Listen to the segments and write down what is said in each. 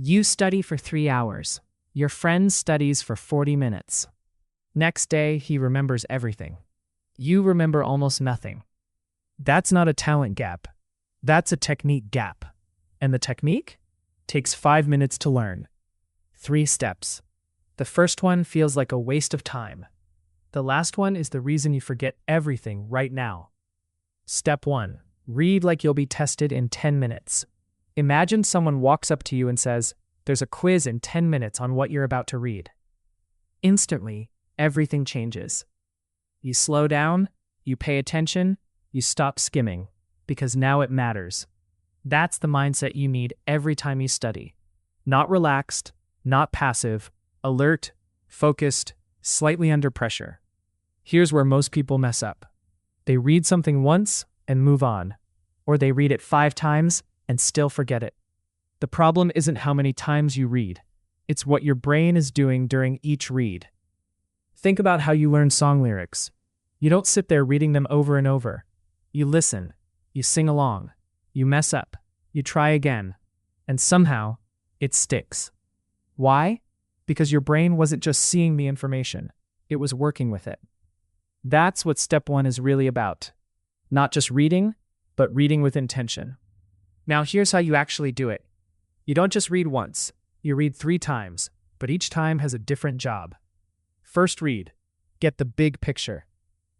You study for 3 hours. Your friend studies for 40 minutes. Next day, he remembers everything. You remember almost nothing. That's not a talent gap. That's a technique gap. And the technique takes 5 minutes to learn. 3 steps. The first one feels like a waste of time. The last one is the reason you forget everything right now. Step 1. Read like you'll be tested in 10 minutes. Imagine someone walks up to you and says, "There's a quiz in 10 minutes on what you're about to read." Instantly, everything changes. You slow down, you pay attention, you stop skimming, because now it matters. That's the mindset you need every time you study. Not relaxed, not passive, alert, focused, slightly under pressure. Here's where most people mess up. They read something once and move on, or they read it 5 times and still forget it. The problem isn't how many times you read. It's what your brain is doing during each read. Think about how you learn song lyrics. You don't sit there reading them over and over. You listen, you sing along, you mess up, you try again, and somehow it sticks. Why? Because your brain wasn't just seeing the information, it was working with it. That's what step 1 is really about. Not just reading, but reading with intention. Now here's how you actually do it. You don't just read once, you read 3 times, but each time has a different job. First read. Get the big picture.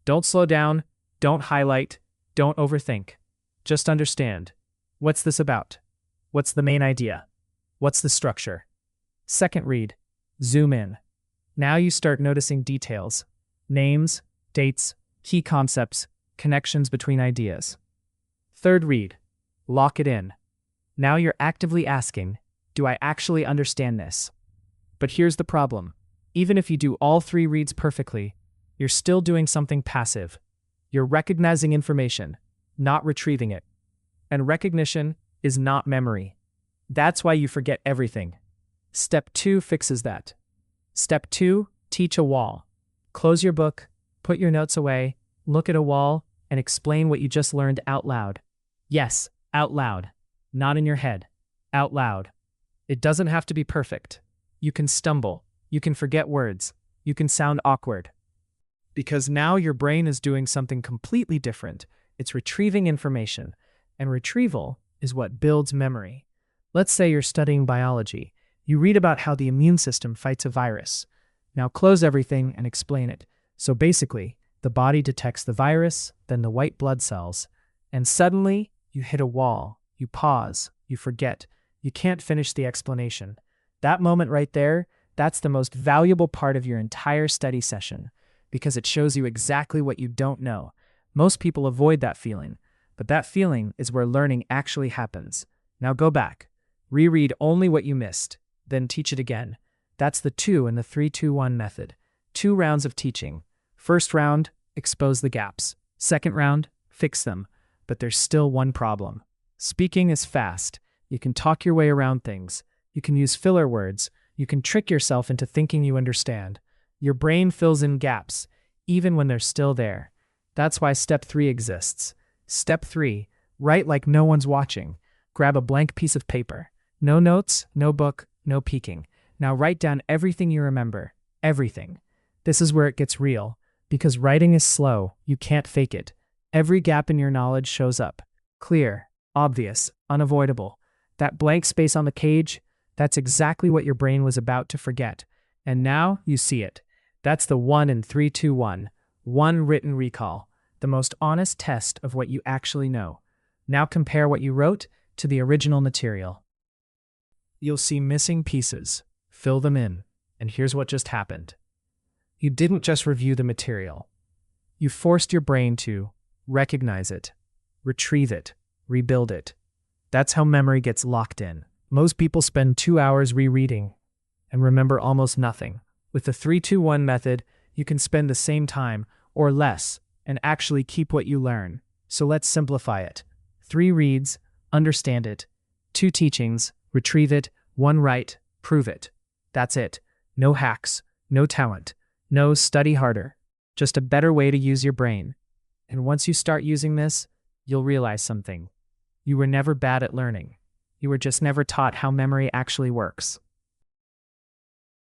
Don't slow down, don't highlight, don't overthink. Just understand. What's this about? What's the main idea? What's the structure? Second read. Zoom in. Now you start noticing details. Names, dates, key concepts, connections between ideas. Third read. Lock it in. Now you're actively asking, do I actually understand this? But here's the problem. Even if you do all 3 reads perfectly, you're still doing something passive. You're recognizing information, not retrieving it. And recognition is not memory. That's why you forget everything. Step 2 fixes that. Step 2, teach a wall. Close your book, put your notes away, look at a wall, and explain what you just learned out loud. Yes, out loud. Not in your head. Out loud. It doesn't have to be perfect. You can stumble. You can forget words. You can sound awkward. Because now your brain is doing something completely different. It's retrieving information. And retrieval is what builds memory. Let's say you're studying biology. You read about how the immune system fights a virus. Now close everything and explain it. So basically, the body detects the virus, then the white blood cells, and suddenly you hit a wall. You pause. You forget. You can't finish the explanation. That moment right there, that's the most valuable part of your entire study session, because it shows you exactly what you don't know. Most people avoid that feeling, but that feeling is where learning actually happens. Now go back. Reread only what you missed, then teach it again. That's the 2 in the 3-2-1 method. 2 rounds of teaching. First round, expose the gaps. Second round, fix them. But there's still one problem. Speaking is fast. You can talk your way around things. You can use filler words. You can trick yourself into thinking you understand. Your brain fills in gaps, even when they're still there. That's why step 3 exists. Step 3, write like no one's watching. Grab a blank piece of paper. No notes, no book, no peeking. Now write down everything you remember. Everything. This is where it gets real. Because writing is slow, you can't fake it. Every gap in your knowledge shows up. Clear, obvious, unavoidable. That blank space on the page, that's exactly what your brain was about to forget. And now you see it. That's the 1 in 3-2-1. 1 written recall. The most honest test of what you actually know. Now compare what you wrote to the original material. You'll see missing pieces. Fill them in. And here's what just happened. You didn't just review the material. You forced your brain to recognize it, retrieve it, rebuild it. That's how memory gets locked in. Most people spend 2 hours rereading and remember almost nothing. With the 3-2-1 method, you can spend the same time or less and actually keep what you learn. So let's simplify it. 3 reads, understand it. 2 teachings, retrieve it. 1 write, prove it. That's it. No hacks, no talent, no study harder. Just a better way to use your brain. And once you start using this, you'll realize something. You were never bad at learning. You were just never taught how memory actually works.